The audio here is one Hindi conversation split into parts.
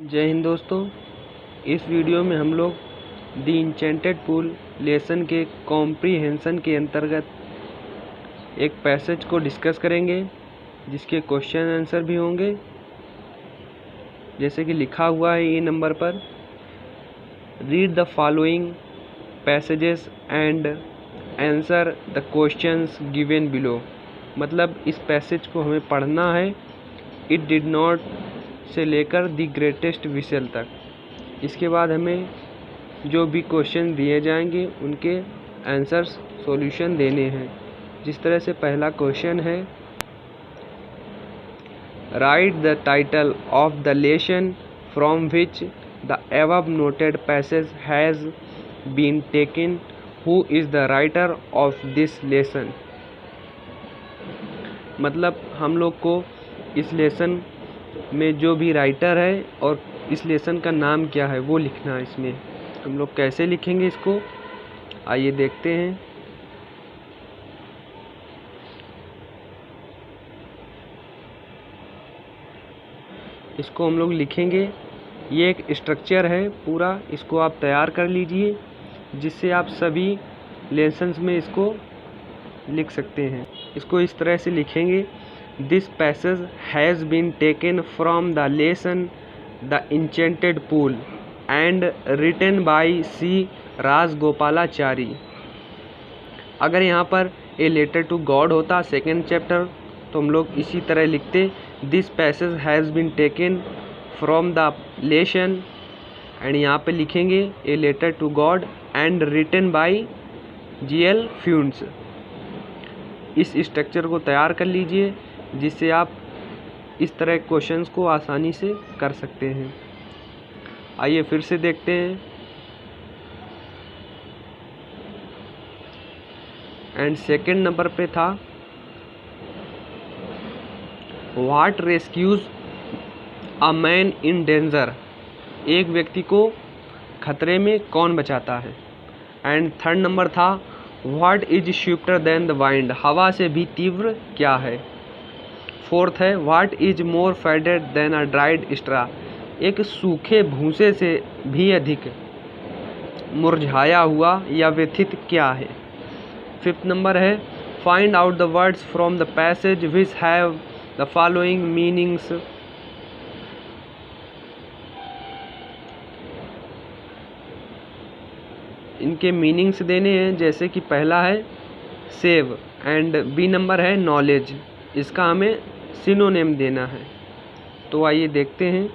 जय हिंद दोस्तों। इस वीडियो में हम लोग द इंचेंटेड पूल लेसन के कॉम्प्रीहेंशन के अंतर्गत एक पैसेज को डिस्कस करेंगे जिसके क्वेश्चन आंसर भी होंगे। जैसे कि लिखा हुआ है ये नंबर पर, read the following passages and answer the questions given below. मतलब इस पैसेज को हमें पढ़ना है इट डिड नॉट से लेकर द ग्रेटेस्ट विशल तक। इसके बाद हमें जो भी क्वेश्चन दिए जाएंगे उनके आंसर्स सॉल्यूशन देने हैं। जिस तरह से पहला क्वेश्चन है, write the title of the lesson from which the above noted passage has been taken, who is the writer of this lesson. मतलब हम लोग को इस लेसन में जो भी राइटर है और इस लेसन का नाम क्या है वो लिखना है। इसमें हम लोग कैसे लिखेंगे इसको, आइए देखते हैं। इसको हम लोग लिखेंगे, ये एक स्ट्रक्चर है पूरा, इसको आप तैयार कर लीजिए जिससे आप सभी लेसन्स में इसको लिख सकते हैं। इसको इस तरह से लिखेंगे, this passage has been taken from the lesson the enchanted pool and written by C Rajagopalachari. अगर यहाँ पर ए लेटर टू गॉड होता सेकेंड चैप्टर तो हम लोग इसी तरह लिखते, this passage has been taken from the lesson and यहाँ पे लिखेंगे a letter to God and written by G.L. Fuentes. इस स्ट्रक्चर को तैयार कर लीजिए जिससे आप इस तरह क्वेश्चंस को आसानी से कर सकते हैं। आइए फिर से देखते हैं। एंड सेकंड नंबर पे था, what rescues a man in danger. एक व्यक्ति को खतरे में कौन बचाता है। एंड थर्ड नंबर था, what is swifter than the wind. हवा से भी तीव्र क्या है। फोर्थ है, what is more faded than a dried straw. एक सूखे भूसे से भी अधिक मुरझाया हुआ या व्यथित क्या है। फिफ्थ नंबर है, find out the words from the passage which have the following meanings. इनके मीनिंग्स देने हैं, जैसे कि पहला है सेव एंड बी नंबर है नॉलेज। इसका हमें सिनोनिम देना है। तो आइए देखते हैं।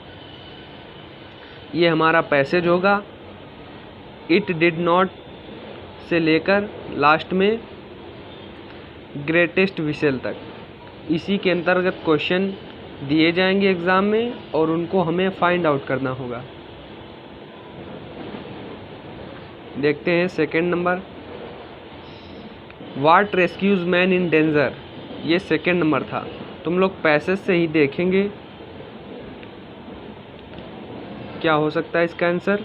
ये हमारा पैसेज होगा, इट डिड नॉट से लेकर लास्ट में ग्रेटेस्ट विशल तक। इसी के अंतर्गत क्वेश्चन दिए जाएंगे एग्ज़ाम में और उनको हमें फाइंड आउट करना होगा। देखते हैं second number, what rescues man in danger. ये सेकंड नंबर था। तुम लोग पैसेज से ही देखेंगे क्या हो सकता है इसका आंसर।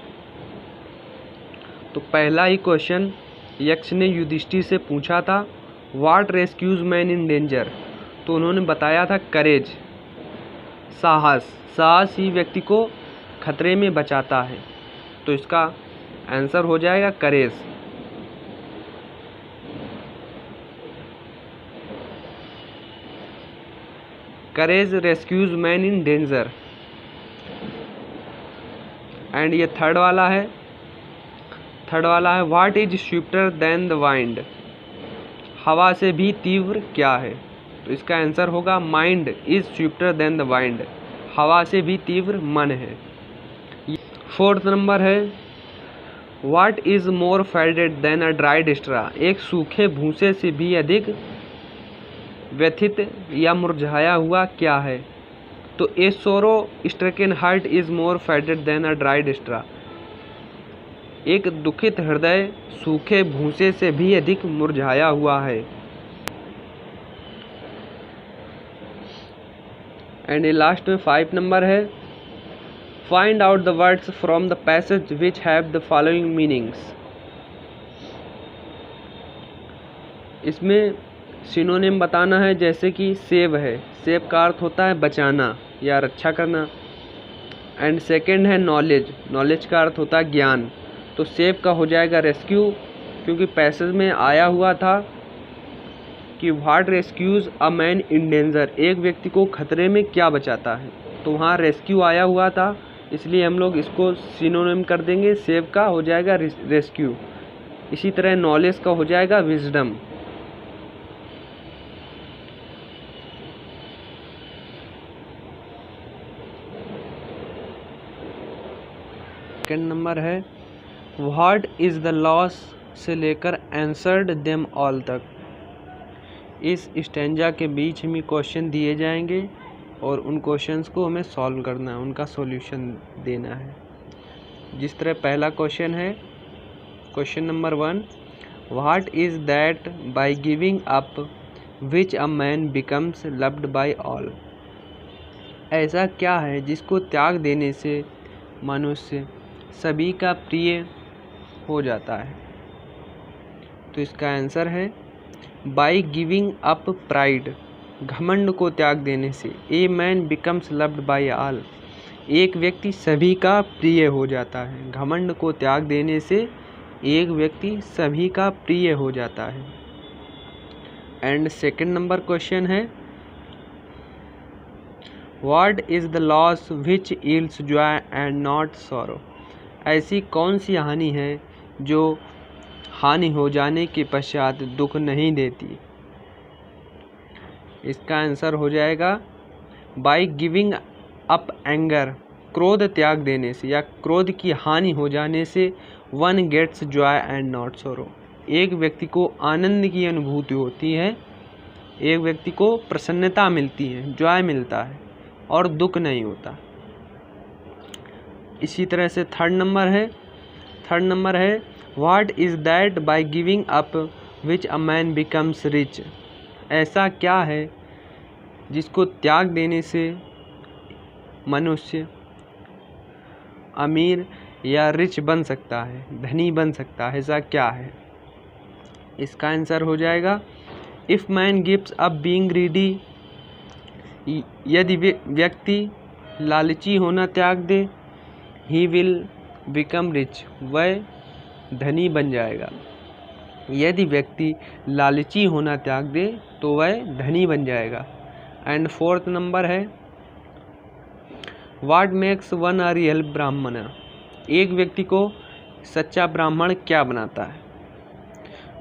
तो पहला ही क्वेश्चन यक्ष ने युधिष्ठिर से पूछा था, what rescues man in danger. तो उन्होंने बताया था करेज, साहस। साहस ही व्यक्ति को खतरे में बचाता है। तो इसका आंसर हो जाएगा courage. Courage rescues man in danger. And ये थर्ड वाला है, what is swifter than the wind. हवा से भी तीव्र क्या है। तो इसका आंसर होगा mind is swifter than the wind. हवा से भी तीव्र मन है। फोर्थ नंबर है, what is more faded than a dried straw. एक सूखे भूसे से भी अधिक व्यथित या मुरझाया हुआ क्या है। तो a sorrow stricken heart is more faded than a dried straw. एक दुखित हृदय सूखे भूसे से भी अधिक मुरझाया हुआ है। एंड ये लास्ट में 5 नंबर है, find out the words from the passage which have the following meanings. इसमें सिनोनिम बताना है, जैसे कि सेव है, सेव का अर्थ होता है बचाना या रक्षा करना। एंड सेकंड है नॉलेज। नॉलेज का अर्थ होता है ज्ञान। तो सेव का हो जाएगा रेस्क्यू, क्योंकि पैसेज में आया हुआ था कि what rescues a man in danger, एक व्यक्ति को खतरे में क्या बचाता है, तो वहाँ रेस्क्यू आया हुआ था, इसलिए हम लोग इसको सिनोनिम कर देंगे। सेव का हो जाएगा रेस्क्यू। इसी तरह नॉलेज का हो जाएगा विजडम। सेकंड नंबर है व्हाट इज द लॉस से लेकर आंसर्ड देम ऑल तक। इस स्टैंजा के बीच में क्वेश्चन दिए जाएंगे और उन क्वेश्चंस को हमें सॉल्व करना है, उनका सॉल्यूशन देना है। जिस तरह पहला क्वेश्चन है, question number 1, what is that by giving up which a man becomes loved by all. ऐसा क्या है जिसको त्याग देने से मनुष्य सभी का प्रिय हो जाता है। तो इसका आंसर है बाय गिविंग अप प्राइड, घमंड को त्याग देने से a man becomes loved by all, एक व्यक्ति सभी का प्रिय हो जाता है। घमंड को त्याग देने से एक व्यक्ति सभी का प्रिय हो जाता है। एंड सेकंड नंबर क्वेश्चन है what is the loss which yields Joy and not sorrow. ऐसी कौन सी हानि है जो हानि हो जाने के पश्चात दुख नहीं देती। इसका आंसर हो जाएगा बाय गिविंग अप एंगर, क्रोध त्याग देने से या क्रोध की हानि हो जाने से one gets joy and not sorrow, एक व्यक्ति को आनंद की अनुभूति होती है, एक व्यक्ति को प्रसन्नता मिलती है, जॉय मिलता है और दुख नहीं होता। इसी तरह से थर्ड नंबर है what is that by giving up which a man becomes rich. ऐसा क्या है जिसको त्याग देने से मनुष्य अमीर या रिच बन सकता है, धनी बन सकता है। ऐसा क्या है? इसका आंसर हो जाएगा if man gives up being greedy, यदि व्यक्ति लालची होना त्याग दे, ही विल बिकम रिच, वह धनी बन जाएगा। यदि व्यक्ति लालची होना त्याग दे तो वह धनी बन जाएगा। एंड फोर्थ नंबर है what makes one a real ब्राह्मण, एक व्यक्ति को सच्चा ब्राह्मण क्या बनाता है।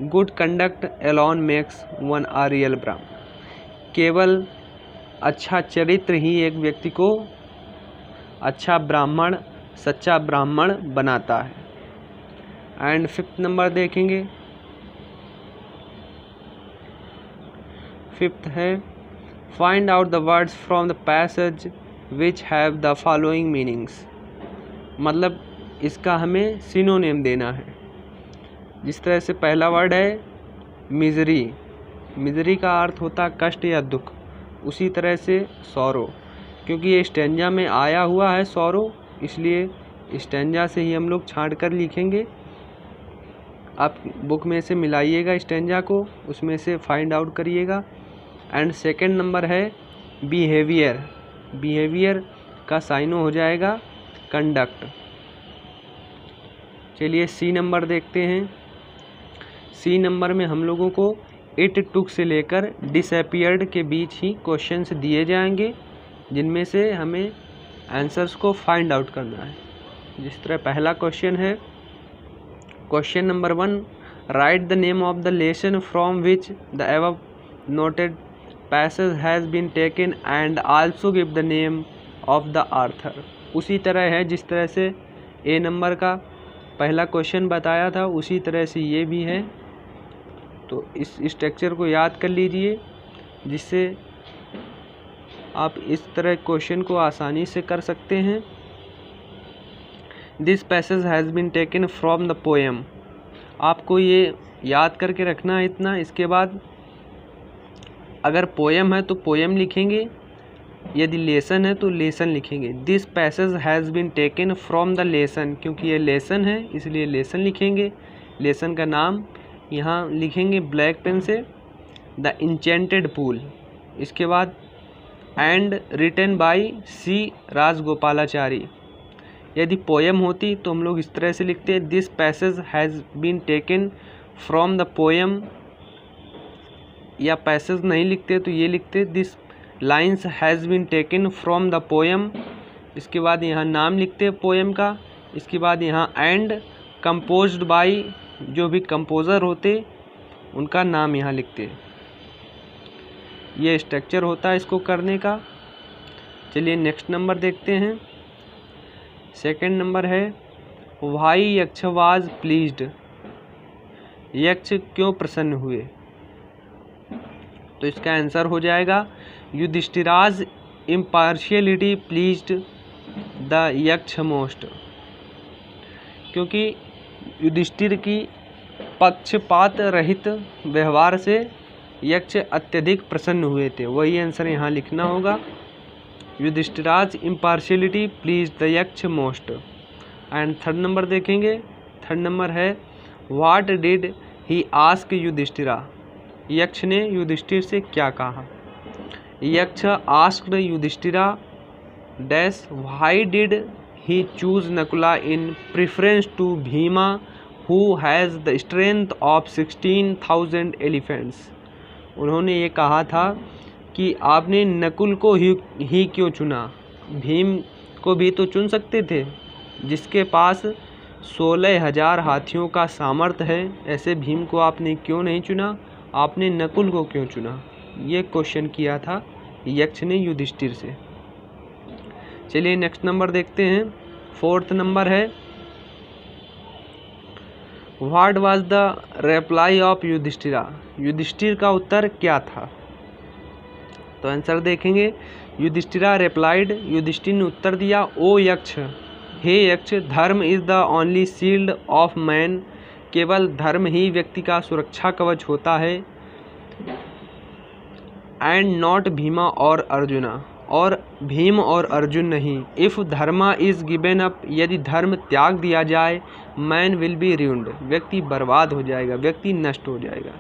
Good conduct alone makes one a real ब्राह्मण, केवल अच्छा चरित्र ही एक व्यक्ति को अच्छा ब्राह्मण, सच्चा ब्राह्मण बनाता है। एंड फिफ्थ नंबर देखेंगे, फिफ्थ है find out the words from the passage which have the following meanings. मतलब इसका हमें सिनोनिम देना है। जिस तरह से पहला वर्ड है मिजरी, मिजरी का अर्थ होता है कष्ट या दुख। उसी तरह से सौरो, क्योंकि ये स्टैंजा में आया हुआ है सौरो, इसलिए स्टैंजा से ही हम लोग छांट कर लिखेंगे। आप बुक में से मिलाइएगा स्टैंजा को, उसमें से फाइंड आउट करिएगा। एंड सेकंड नंबर है बिहेवियर, बिहेवियर का साइनो हो जाएगा कंडक्ट। चलिए सी नंबर देखते हैं। सी नंबर में हम लोगों को इट टुक से लेकर डिसअपीयर्ड के बीच ही क्वेश्चंस दिए जाएंगे, जिनमें से हमें आंसर्स को फाइंड आउट करना है। जिस तरह पहला क्वेश्चन है, question number 1, write the name of the lesson from which the above noted passage has been taken and also give the name of the author. उसी तरह है जिस तरह से ए नंबर का पहला क्वेश्चन बताया था, उसी तरह से ये भी है। तो इस स्ट्रक्चर को याद कर लीजिए, जिससे आप इस तरह क्वेश्चन को आसानी से कर सकते हैं। This passage has been taken from the poem, आपको ये याद करके रखना है इतना। इसके बाद अगर पोएम है तो पोएम लिखेंगे, यदि लेसन है तो लेसन लिखेंगे। This passage has been taken from the lesson, क्योंकि ये लेसन है इसलिए लेसन लिखेंगे। लेसन का नाम यहाँ लिखेंगे ब्लैक पेन से, द इंचेंटेड पूल। इसके बाद and written by C Rajagopalachari, यदि पोएम होती तो हम लोग इस तरह से लिखते हैं, this passage has been taken from the poem, या पैसेज नहीं लिखते तो ये लिखते this lines has been taken from the poem. इसके बाद यहाँ नाम लिखते हैं पोएम का, इसके बाद यहाँ एंड कंपोज्ड बाय, जो भी कंपोज़र होते उनका नाम यहाँ लिखते हैं। ये स्ट्रक्चर होता है इसको करने का। चलिए नेक्स्ट नंबर देखते हैं। सेकंड नंबर है व्हाई यक्ष वाज प्लीज्ड, यक्ष क्यों प्रसन्न हुए। तो इसका आंसर हो जाएगा Yudhishthira's impartiality pleased the Yaksha most, क्योंकि युधिष्ठिर की पक्षपात रहित व्यवहार से यक्ष अत्यधिक प्रसन्न हुए थे। वही आंसर यहाँ लिखना होगा, Yudhishthira's impartiality please the Yaksha most. And third number देखेंगे। थर्ड नंबर है what did he ask Yudhishthira, Yaksha ने युधिष्ठिर से क्या कहा। Yaksha asked Yudhishthira dash why did he choose Nakula in preference to Bhima who has the strength of 16,000 elephants. उन्होंने ये कहा था कि आपने नकुल को ही क्यों चुना, भीम को भी तो चुन सकते थे जिसके पास 16,000 हाथियों का सामर्थ्य है। ऐसे भीम को आपने क्यों नहीं चुना, आपने नकुल को क्यों चुना। ये क्वेश्चन किया था यक्ष ने युधिष्ठिर से। चलिए नेक्स्ट नंबर देखते हैं। फोर्थ नंबर है what was the reply of Yudhishthira, Yudhishthir का उत्तर क्या था। तो आंसर देखेंगे, युधिष्ठिरा रिप्लाइड, युधिष्ठिर ने उत्तर दिया, ओ यक्ष, हे यक्ष, धर्म is the only shield of man, केवल धर्म ही व्यक्ति का सुरक्षा कवच होता है। एंड नॉट भीमा और अर्जुना, और भीम और अर्जुन नहीं। If Dharma is given up, यदि धर्म त्याग दिया जाए, मैन विल बी रूइंड, व्यक्ति बर्बाद हो जाएगा, व्यक्ति नष्ट हो जाएगा।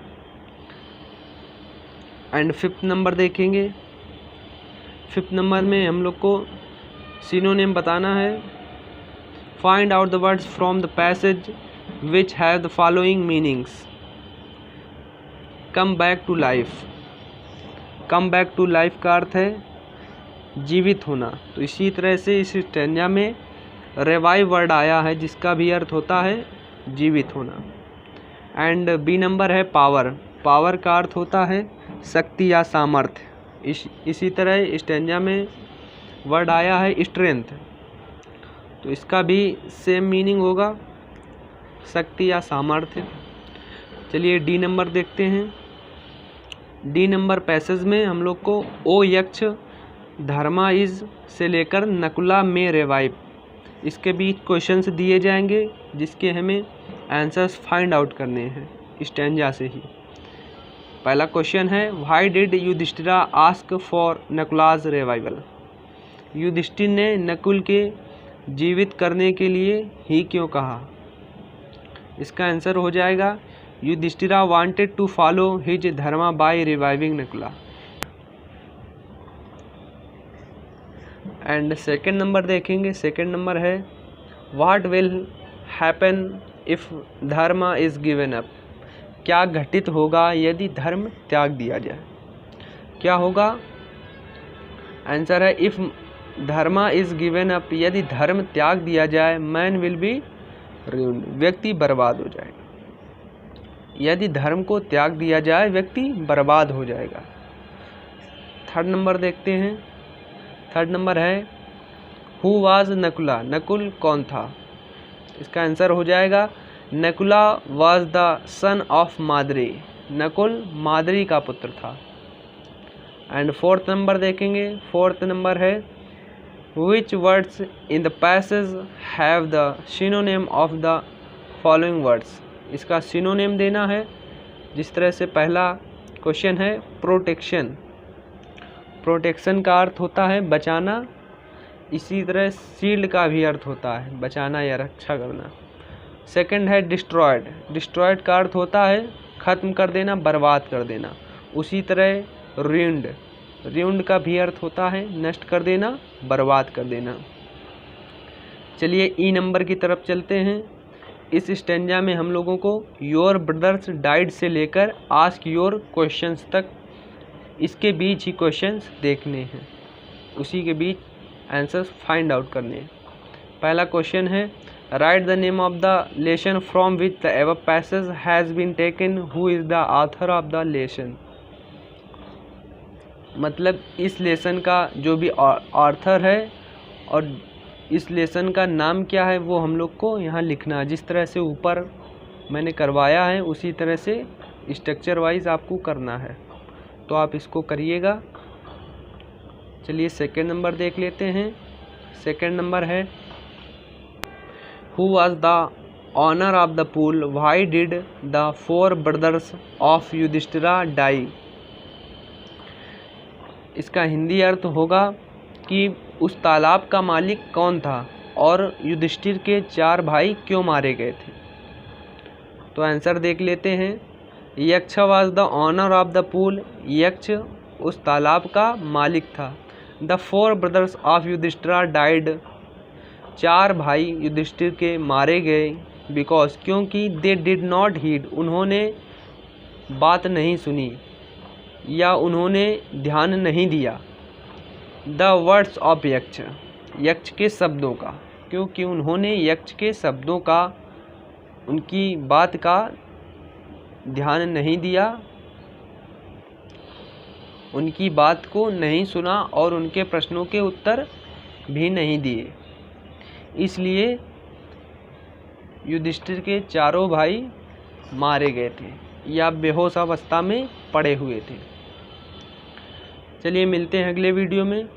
एंड फिफ्थ नंबर देखेंगे। फिफ्थ नंबर में हम लोग को सिनोनिम बताना है। Find out the words from the passage which have the following meanings. Come back to life, come back to life का अर्थ है जीवित होना। तो इसी तरह से इस स्टैंजा में रिवाइव वर्ड आया है जिसका भी अर्थ होता है जीवित होना। एंड बी नंबर है पावर, पावर का अर्थ होता है शक्ति या सामर्थ्य। इसी तरह स्टैंजा में वर्ड आया है स्ट्रेंथ, तो इसका भी सेम मीनिंग होगा, शक्ति या सामर्थ्य। चलिए डी नंबर देखते हैं। डी नंबर पैसेज में हम लोग को ओ यक्ष धर्मा इज से लेकर नकुला में रिवाइव, इसके बीच क्वेश्चंस दिए जाएंगे जिसके हमें आंसर्स फाइंड आउट करने हैं स्टैंजा से ही। पहला क्वेश्चन है why did Yudhishthira ask for Nakula's revival, Yudhishthir ने नकुल के जीवित करने के लिए ही क्यों कहा। इसका आंसर हो जाएगा Yudhishthira wanted to follow his dharma by reviving Nakula. And second number देखेंगे। सेकेंड नंबर है what will happen if dharma is given up, क्या घटित होगा यदि धर्म त्याग दिया जाए। क्या होगा, आंसर है if dharma is given up, यदि धर्म त्याग दिया जाए, मैन विल बी रूइंड, व्यक्ति बर्बाद हो जाएगा। यदि धर्म को त्याग दिया जाए व्यक्ति बर्बाद हो जाएगा। थर्ड नंबर देखते हैं। थर्ड नंबर है हु वाज नकुला, नकुल कौन था। इसका आंसर हो जाएगा Nakula was the son of Madri, Nakul Madri का पुत्र था। एंड फोर्थ नंबर देखेंगे। फोर्थ नंबर है विच words in the passage have the synonym of the following words. इसका सिनोनिम देना है। जिस तरह से पहला क्वेश्चन है प्रोटेक्शन, प्रोटेक्शन का अर्थ होता है बचाना, इसी तरह शील्ड का भी अर्थ होता है बचाना या रक्षा करना। सेकंड है डिस्ट्रॉयड, डिस्ट्रॉयड का अर्थ होता है ख़त्म कर देना, बर्बाद कर देना। उसी तरह रूइंड, रूइंड का भी अर्थ होता है नष्ट कर देना, बर्बाद कर देना। चलिए ई नंबर की तरफ चलते हैं। इस स्टेंजा में हम लोगों को योर ब्रदर्स डाइड से लेकर आस्क योर क्वेश्चंस तक, इसके बीच ही क्वेश्चंस देखने हैं, उसी के बीच आंसर्स फाइंड आउट करने हैं। पहला क्वेश्चन है, write the name of the lesson from which the above passage has been taken, who is the author of the lesson. मतलब इस लेसन का जो भी ऑथर है और इस लेसन का नाम क्या है वो हम लोग को यहाँ लिखना है। जिस तरह से ऊपर मैंने करवाया है उसी तरह से स्ट्रक्चर वाइज आपको करना है, तो आप इसको करिएगा। चलिए सेकंड नंबर देख लेते हैं। सेकंड नंबर है, who was the owner of the pool, why did the 4 brothers of Yudhishthira die. इसका हिंदी अर्थ होगा कि उस तालाब का मालिक कौन था और युधिष्ठिर के 4 भाई क्यों मारे गए थे। तो आंसर देख लेते हैं। Yaksha was the owner of the pool, Yaksha उस तालाब का मालिक था। The 4 brothers of Yudhishthira died, 4 भाई युधिष्ठिर के मारे गए। बिकॉज क्योंकि दे डिड नॉट हीड, उन्होंने बात नहीं सुनी या उन्होंने ध्यान नहीं दिया। द वर्ड्स ऑफ यक्ष, यक्ष के शब्दों का, क्योंकि उन्होंने यक्ष के शब्दों का, उनकी बात का ध्यान नहीं दिया, उनकी बात को नहीं सुना और उनके प्रश्नों के उत्तर भी नहीं दिए, इसलिए युधिष्ठिर के 4 भाई मारे गए थे या बेहोश अवस्था में पड़े हुए थे। चलिए मिलते हैं अगले वीडियो में।